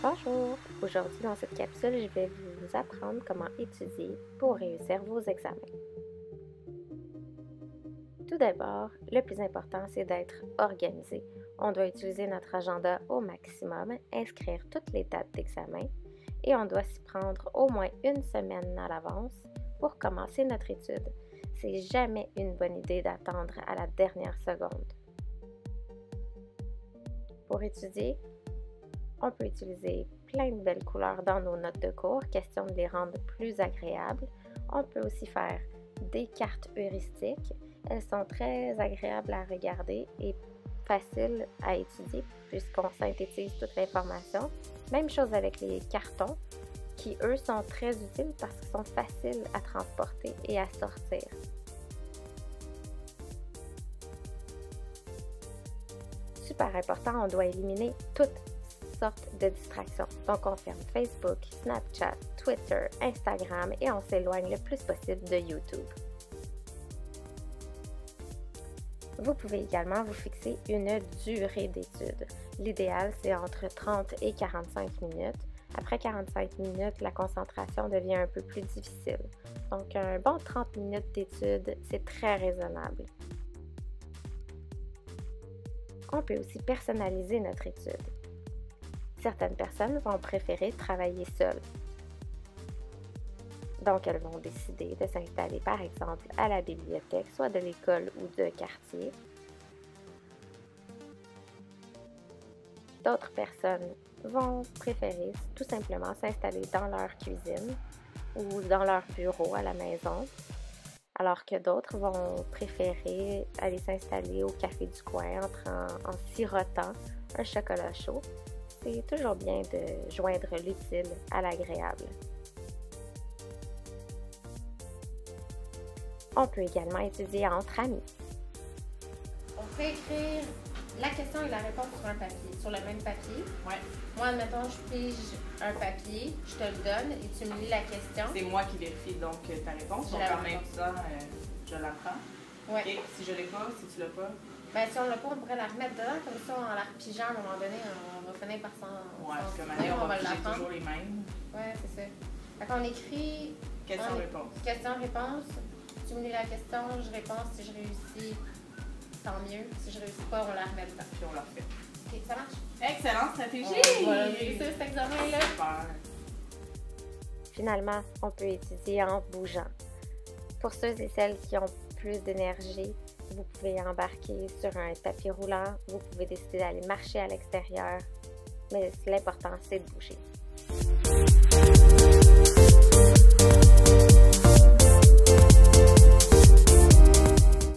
Bonjour! Aujourd'hui, dans cette capsule, je vais vous apprendre comment étudier pour réussir vos examens. Tout d'abord, le plus important, c'est d'être organisé. On doit utiliser notre agenda au maximum, inscrire toutes les dates d'examen et on doit s'y prendre au moins une semaine à l'avance pour commencer notre étude. C'est jamais une bonne idée d'attendre à la dernière seconde. Pour étudier, on peut utiliser plein de belles couleurs dans nos notes de cours, question de les rendre plus agréables. On peut aussi faire des cartes heuristiques. Elles sont très agréables à regarder et faciles à étudier puisqu'on synthétise toute l'information. Même chose avec les cartons qui, eux, sont très utiles parce qu'ils sont faciles à transporter et à sortir. Super important, on doit éliminer toutes sortes de distractions. Donc, on ferme Facebook, Snapchat, Twitter, Instagram et on s'éloigne le plus possible de YouTube. Vous pouvez également vous fixer une durée d'étude. L'idéal, c'est entre 30 et 45 minutes. Après 45 minutes, la concentration devient un peu plus difficile. Donc, un bon 30 minutes d'étude, c'est très raisonnable. On peut aussi personnaliser notre étude. Certaines personnes vont préférer travailler seules. Donc, elles vont décider de s'installer, par exemple, à la bibliothèque, soit de l'école ou de quartier. D'autres personnes vont préférer tout simplement s'installer dans leur cuisine ou dans leur bureau à la maison, alors que d'autres vont préférer aller s'installer au café du coin en sirotant un chocolat chaud. C'est toujours bien de joindre l'utile à l'agréable. On peut également étudier entre amis. On peut écrire la question et la réponse sur un papier, sur le même papier. Ouais. Moi, admettons, je pige un papier, je te le donne et tu me lis la question. C'est moi qui vérifie donc ta réponse. Donc en même temps, je la prends. Ouais. Et si je l'ai pas, si tu l'as pas. Ben, si on l'a pas, on pourrait la remettre dedans, comme ça, en la repigeant, à un moment donné, on va finir par s'en. Ouais, parce que maintenant, on va piger l'apprendre. toujours les mêmes. Ouais, c'est ça. Fait qu'on écrit. Question-réponse. Question-réponse. Tu me lis la question, je réponds. Si je réussis, tant mieux. Si je réussis pas, on la remet dedans. Puis on la refait. Ok, ça marche? Excellente stratégie! On va réussir cet examen-là. Super! Finalement, on peut étudier en bougeant. Pour ceux et celles qui ont plus d'énergie, vous pouvez embarquer sur un tapis roulant, vous pouvez décider d'aller marcher à l'extérieur, mais l'important, c'est de bouger.